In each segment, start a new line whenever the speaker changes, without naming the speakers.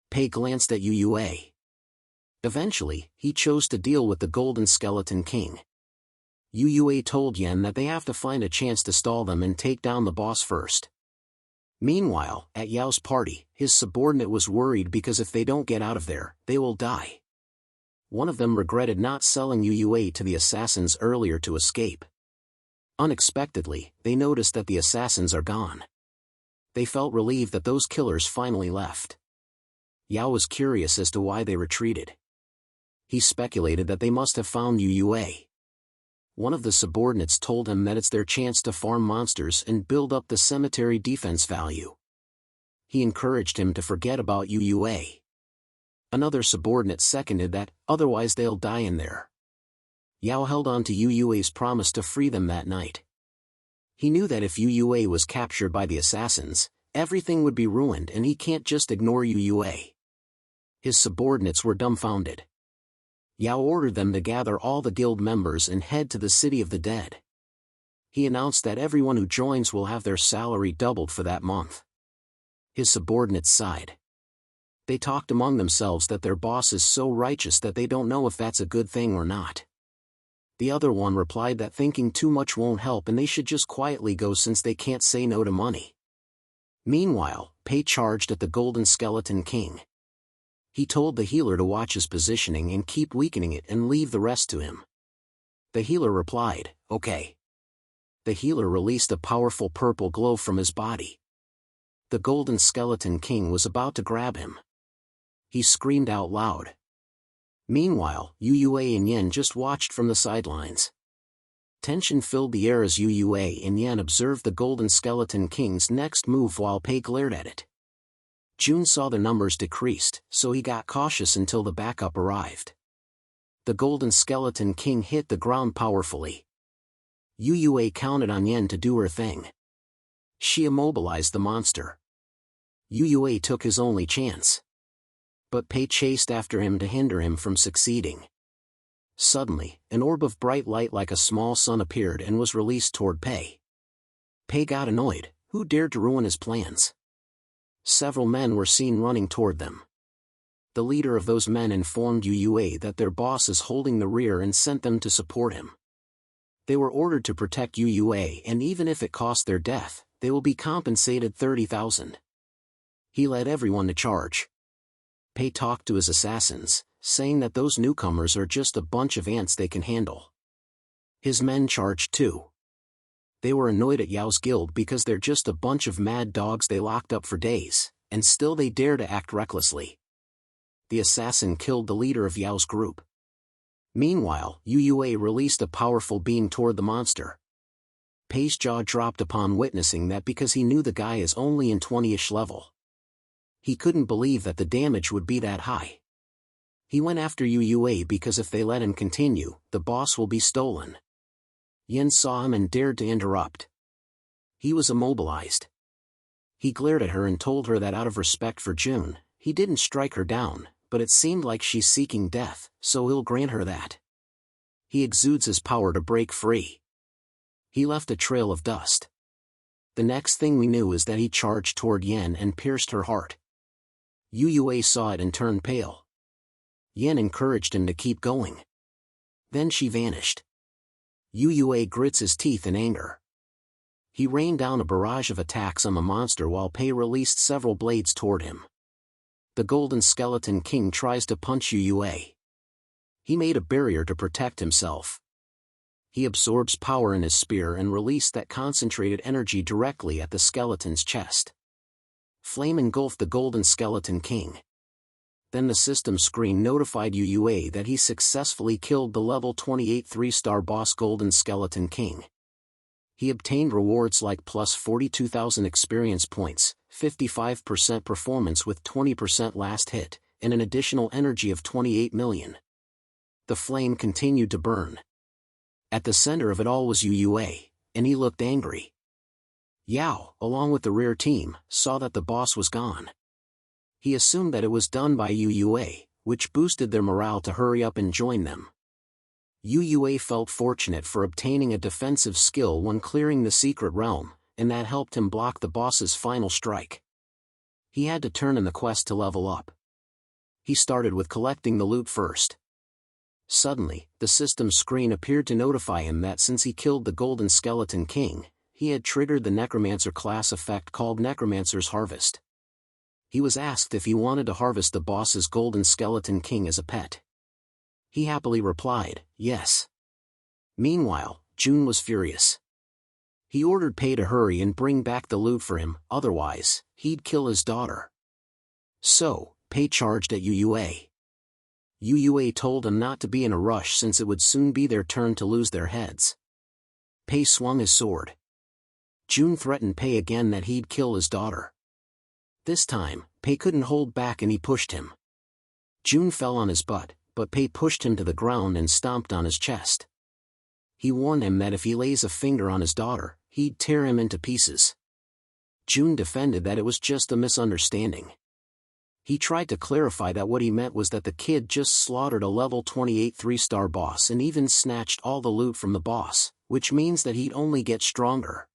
Pei glanced at Yue. Eventually, he chose to deal with the Golden Skeleton King. Yue told Yen that they have to find a chance to stall them and take down the boss first. Meanwhile, at Yao's party, his subordinate was worried because if they don't get out of there, they will die. One of them regretted not selling Yue to the assassins earlier to escape. Unexpectedly, they noticed that the assassins are gone. They felt relieved that those killers finally left. Yao was curious as to why they retreated. He speculated that they must have found Yue. One of the subordinates told him that it's their chance to farm monsters and build up the cemetery defense value. He encouraged him to forget about Yue. Another subordinate seconded that, otherwise they'll die in there. Yao held on to Yue's promise to free them that night. He knew that if Yue was captured by the assassins, everything would be ruined and he can't just ignore Yue. His subordinates were dumbfounded. Yao ordered them to gather all the guild members and head to the City of the Dead. He announced that everyone who joins will have their salary doubled for that month. His subordinates sighed. They talked among themselves that their boss is so righteous that they don't know if that's a good thing or not. The other one replied that thinking too much won't help and they should just quietly go since they can't say no to money. Meanwhile, Pei charged at the Golden Skeleton King. He told the healer to watch his positioning and keep weakening it and leave the rest to him. The healer replied, "Okay." The healer released a powerful purple glow from his body. The Golden Skeleton King was about to grab him. He screamed out loud. Meanwhile, Yue and Yen just watched from the sidelines. Tension filled the air as Yue and Yen observed the Golden Skeleton King's next move while Pei glared at it. Jun saw the numbers decreased, so he got cautious until the backup arrived. The Golden Skeleton King hit the ground powerfully. Yue counted on Yen to do her thing. She immobilized the monster. Yue took his only chance. But Pei chased after him to hinder him from succeeding. Suddenly, an orb of bright light like a small sun appeared and was released toward Pei. Pei got annoyed. Who dared to ruin his plans? Several men were seen running toward them. The leader of those men informed Yue that their boss is holding the rear and sent them to support him. They were ordered to protect Yue and even if it cost their death, they will be compensated 30,000. He led everyone to charge. Pei talked to his assassins, saying that those newcomers are just a bunch of ants they can handle. His men charged too. They were annoyed at Yao's guild because they're just a bunch of mad dogs they locked up for days, and still they dare to act recklessly. The assassin killed the leader of Yao's group. Meanwhile, Yue released a powerful beam toward the monster. Pei's jaw dropped upon witnessing that because he knew the guy is only in 20-ish level. He couldn't believe that the damage would be that high. He went after Yue because if they let him continue, the boss will be stolen. Yen saw him and dared to interrupt. He was immobilized. He glared at her and told her that out of respect for Jun, he didn't strike her down, but it seemed like she's seeking death, so he'll grant her that. He exudes his power to break free. He left a trail of dust. The next thing we knew is that he charged toward Yen and pierced her heart. Yue saw it and turned pale. Yen encouraged him to keep going. Then she vanished. Yue grits his teeth in anger. He rained down a barrage of attacks on the monster while Pei released several blades toward him. The Golden Skeleton King tries to punch Yue. He made a barrier to protect himself. He absorbs power in his spear and released that concentrated energy directly at the skeleton's chest. Flame engulfed the Golden Skeleton King. Then the system screen notified Yue that he successfully killed the level 28 3-star boss Golden Skeleton King. He obtained rewards like plus 42,000 experience points, 55% performance with 20% last hit, and an additional energy of 28 million. The flame continued to burn. At the center of it all was Yue, and he looked angry. Yao, along with the rear team, saw that the boss was gone. He assumed that it was done by Yue, which boosted their morale to hurry up and join them. Yue felt fortunate for obtaining a defensive skill when clearing the secret realm, and that helped him block the boss's final strike. He had to turn in the quest to level up. He started with collecting the loot first. Suddenly, the system screen appeared to notify him that since he killed the Golden Skeleton King, he had triggered the Necromancer class effect called Necromancer's Harvest. He was asked if he wanted to harvest the boss's Golden Skeleton King as a pet. He happily replied, yes. Meanwhile, Jun was furious. He ordered Pei to hurry and bring back the loot for him, otherwise, he'd kill his daughter. So, Pei charged at UUA. UUA told him not to be in a rush since it would soon be their turn to lose their heads. Pei swung his sword. Jun threatened Pei again that he'd kill his daughter. This time, Pei couldn't hold back and he pushed him. Jun fell on his butt, but Pei pushed him to the ground and stomped on his chest. He warned him that if he lays a finger on his daughter, he'd tear him into pieces. Jun defended that it was just a misunderstanding. He tried to clarify that what he meant was that the kid just slaughtered a level 28 3-star boss and even snatched all the loot from the boss, which means that he'd only get stronger.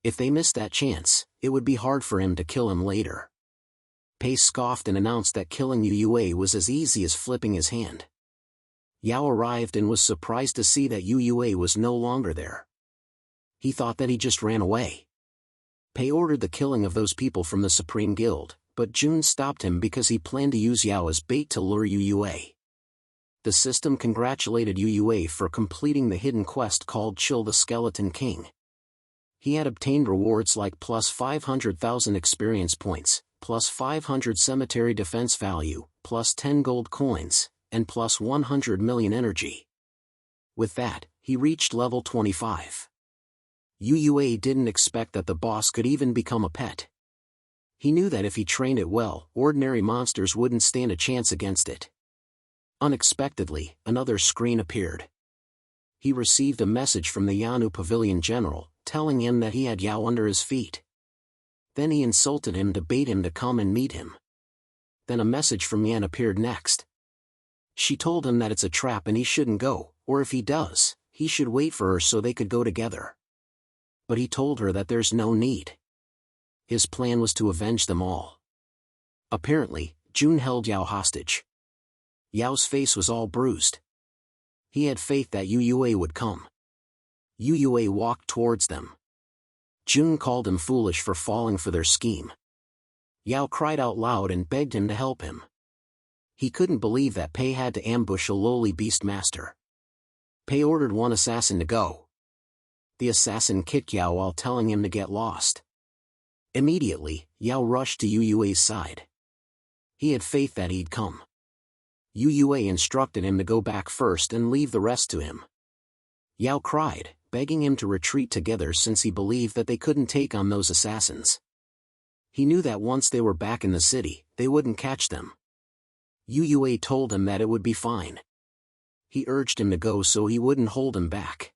If they missed that chance, it would be hard for him to kill him later. Pei scoffed and announced that killing UUA was as easy as flipping his hand. Yao arrived and was surprised to see that UUA was no longer there. He thought that he just ran away. Pei ordered the killing of those people from the Supreme Guild, but Jun stopped him because he planned to use Yao as bait to lure UUA. The system congratulated UUA for completing the hidden quest called Chill the Skeleton King. He had obtained rewards like plus 500,000 experience points, plus 500 cemetery defense value, plus 10 gold coins, and plus 100 million energy. With that, he reached level 25. UUA didn't expect that the boss could even become a pet. He knew that if he trained it well, ordinary monsters wouldn't stand a chance against it. Unexpectedly, another screen appeared. He received a message from the Yanu Pavilion General, telling him that he had Yao under his feet. Then he insulted him to bait him to come and meet him. Then a message from Yan appeared next. She told him that it's a trap and he shouldn't go, or if he does, he should wait for her so they could go together. But he told her that there's no need. His plan was to avenge them all. Apparently, Jun held Yao hostage. Yao's face was all bruised. He had faith that UUA would come. UUA walked towards them. Jun called him foolish for falling for their scheme. Yao cried out loud and begged him to help him. He couldn't believe that Pei had to ambush a lowly beast master. Pei ordered one assassin to go. The assassin kicked Yao while telling him to get lost. Immediately, Yao rushed to UUA's side. He had faith that he'd come. UUA instructed him to go back first and leave the rest to him. Yao cried, begging him to retreat together since he believed that they couldn't take on those assassins. He knew that once they were back in the city, they wouldn't catch them. UUA told him that it would be fine. He urged him to go so he wouldn't hold him back.